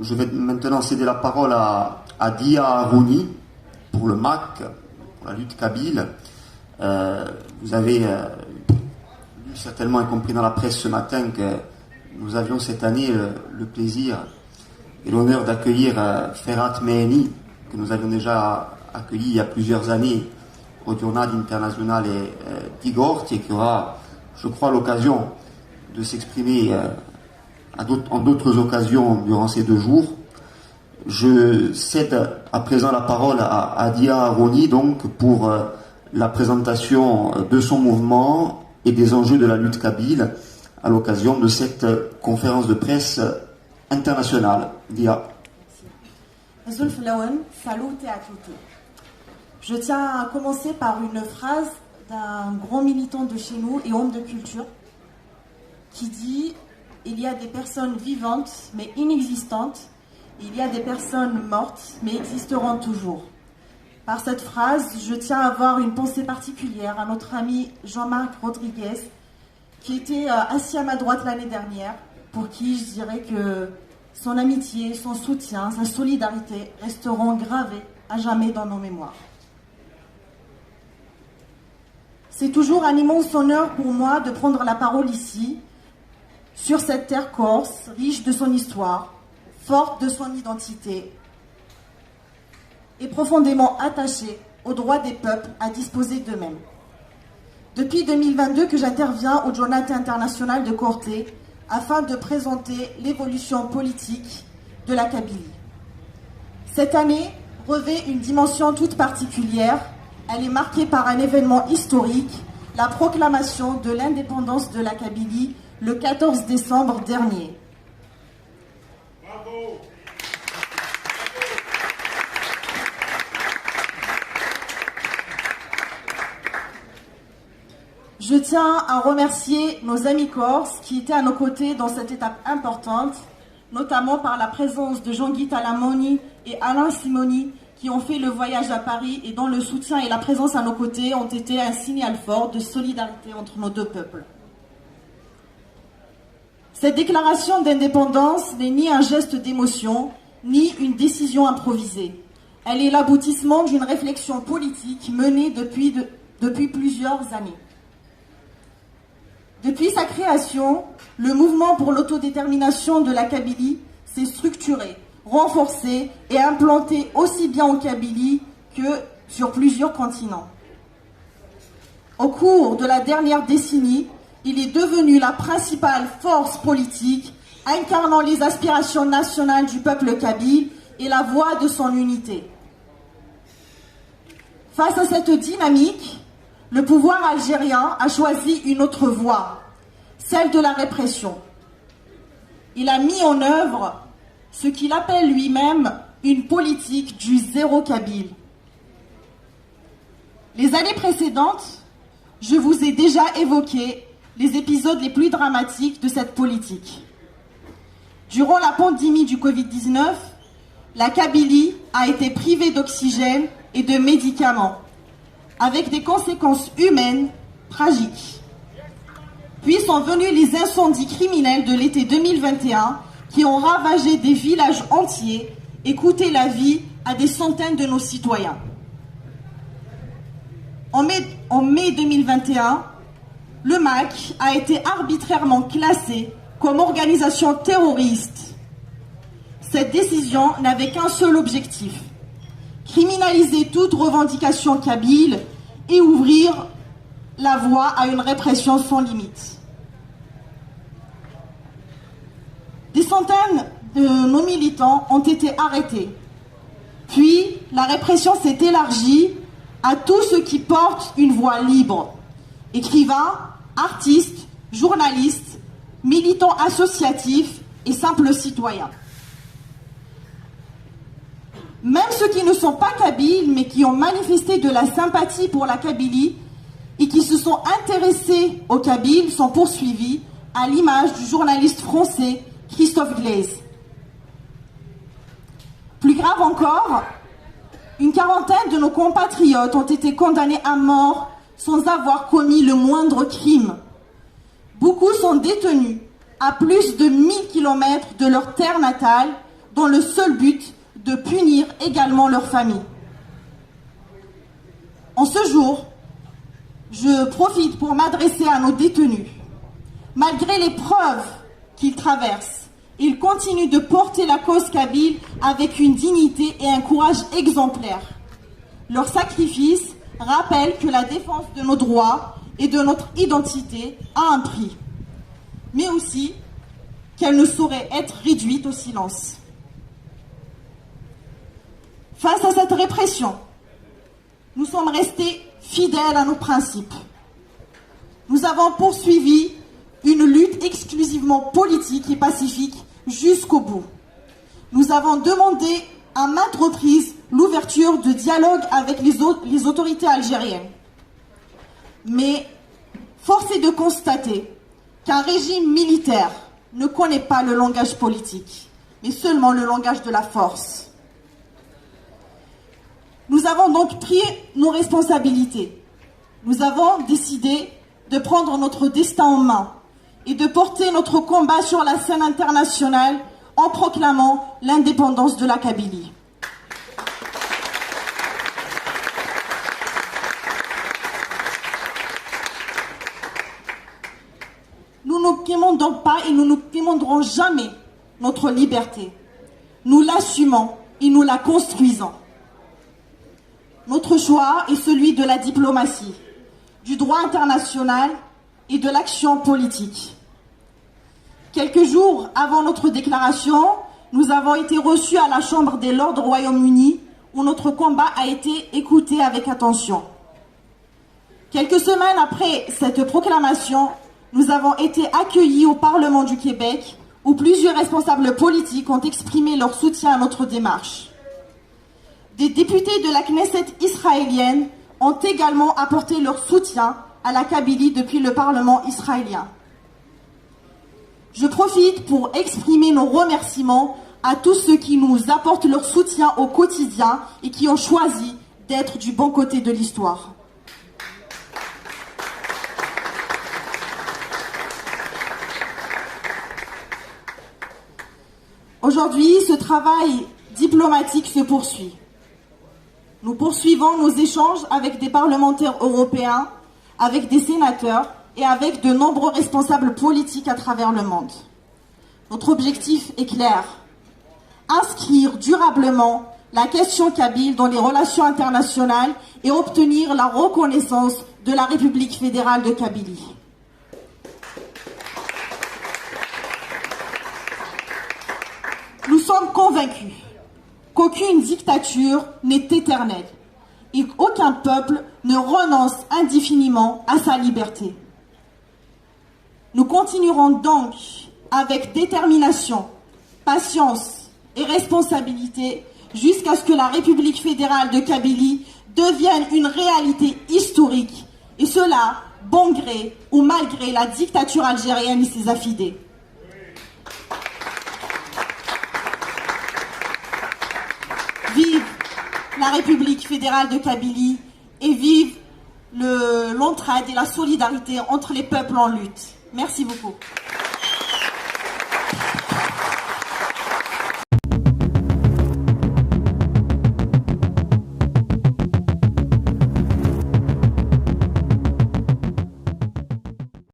je vais maintenant céder la parole à Dia Harouni pour le MAC, pour la lutte kabyle. Vous avez lu certainement et compris dans la presse ce matin que nous avions cette année le plaisir et l'honneur d'accueillir Ferhat Meheni, que nous avions déjà accueilli il y a plusieurs années au Journal International d'Igor, et qui aura, je crois, l'occasion de s'exprimer en d'autres occasions durant ces 2 jours. Je cède à présent la parole à Dia Harouni donc pour la présentation de son mouvement et des enjeux de la lutte kabyle à l'occasion de cette conférence de presse internationale. Dia. Salute à tous. Je tiens à commencer par une phrase d'un grand militant de chez nous et homme de culture qui dit: il y a des personnes vivantes mais inexistantes, il y a des personnes mortes mais existeront toujours. Par cette phrase, je tiens à avoir une pensée particulière à notre ami Jean-Marc Rodriguez, qui était assis à ma droite l'année dernière, pour qui je dirais que son amitié, son soutien, sa solidarité resteront gravés à jamais dans nos mémoires. C'est toujours un immense honneur pour moi de prendre la parole ici, sur cette terre corse, riche de son histoire, forte de son identité, et profondément attachée au droit des peuples à disposer d'eux-mêmes. Depuis 2022 que j'interviens au Journal International de Corté afin de présenter l'évolution politique de la Kabylie. Cette année revêt une dimension toute particulière. Elle est marquée par un événement historique, la proclamation de l'indépendance de la Kabylie le 14 décembre dernier. Bravo. Je tiens à remercier nos amis corses qui étaient à nos côtés dans cette étape importante, notamment par la présence de Jean-Guy Talamoni et Alain Simoni, qui ont fait le voyage à Paris et dont le soutien et la présence à nos côtés ont été un signal fort de solidarité entre nos 2 peuples. Cette déclaration d'indépendance n'est ni un geste d'émotion, ni une décision improvisée. Elle est l'aboutissement d'une réflexion politique menée depuis plusieurs années. Depuis sa création, le mouvement pour l'autodétermination de la Kabylie s'est structuré, renforcé et implanté aussi bien en Kabylie que sur plusieurs continents. Au cours de la dernière décennie, il est devenu la principale force politique incarnant les aspirations nationales du peuple kabyle et la voix de son unité. Face à cette dynamique, le pouvoir algérien a choisi une autre voie, celle de la répression. Il a mis en œuvre ce qu'il appelle lui-même une politique du zéro kabyle. Les années précédentes, je vous ai déjà évoqué les épisodes les plus dramatiques de cette politique. Durant la pandémie du Covid-19, la Kabylie a été privée d'oxygène et de médicaments, avec des conséquences humaines tragiques. Puis sont venus les incendies criminels de l'été 2021 qui ont ravagé des villages entiers et coûté la vie à des centaines de nos citoyens. En mai 2021, le MAC a été arbitrairement classé comme organisation terroriste. Cette décision n'avait qu'un seul objectif: criminaliser toute revendication kabyle et ouvrir la voie à une répression sans limite. Des centaines de nos militants ont été arrêtés. Puis, la répression s'est élargie à tous ceux qui portent une voix libre: écrivains, artistes, journalistes, militants associatifs et simples citoyens. Même ceux qui ne sont pas kabyles mais qui ont manifesté de la sympathie pour la Kabylie et qui se sont intéressés aux Kabyles sont poursuivis, à l'image du journaliste français Christophe Glaise. Plus grave encore, une quarantaine de nos compatriotes ont été condamnés à mort sans avoir commis le moindre crime. Beaucoup sont détenus à plus de 1000 km de leur terre natale dans le seul but de punir également leurs familles. En ce jour, je profite pour m'adresser à nos détenus. Malgré les preuves qu'ils traversent, ils continuent de porter la cause kabyle avec une dignité et un courage exemplaires. Leur sacrifice rappelle que la défense de nos droits et de notre identité a un prix, mais aussi qu'elle ne saurait être réduite au silence. Face à cette répression, nous sommes restés fidèles à nos principes. Nous avons poursuivi une lutte exclusivement politique et pacifique jusqu'au bout. Nous avons demandé à maintes reprises l'ouverture de dialogue avec les autorités algériennes. Mais force est de constater qu'un régime militaire ne connaît pas le langage politique, mais seulement le langage de la force. Nous avons donc pris nos responsabilités. Nous avons décidé de prendre notre destin en main et de porter notre combat sur la scène internationale en proclamant l'indépendance de la Kabylie. Nous ne quémandons pas et nous ne quémanderons jamais notre liberté. Nous l'assumons et nous la construisons. Notre choix est celui de la diplomatie, du droit international et de l'action politique. Quelques jours avant notre déclaration, nous avons été reçus à la Chambre des Lords du Royaume-Uni où notre combat a été écouté avec attention. Quelques semaines après cette proclamation, nous avons été accueillis au Parlement du Québec où plusieurs responsables politiques ont exprimé leur soutien à notre démarche. Des députés de la Knesset israélienne ont également apporté leur soutien à la Kabylie depuis le Parlement israélien. Je profite pour exprimer nos remerciements à tous ceux qui nous apportent leur soutien au quotidien et qui ont choisi d'être du bon côté de l'histoire. Aujourd'hui, ce travail diplomatique se poursuit. Nous poursuivons nos échanges avec des parlementaires européens, avec des sénateurs et avec de nombreux responsables politiques à travers le monde. Notre objectif est clair: inscrire durablement la question kabyle dans les relations internationales et obtenir la reconnaissance de la République fédérale de Kabylie. Nous sommes convaincus qu'aucune dictature n'est éternelle et qu'aucun peuple ne renonce indéfiniment à sa liberté. Nous continuerons donc avec détermination, patience et responsabilité jusqu'à ce que la République fédérale de Kabylie devienne une réalité historique, et cela bon gré ou mal gré la dictature algérienne et ses affidés. Vive la République fédérale de Kabylie et vive l'entraide et la solidarité entre les peuples en lutte. Merci beaucoup.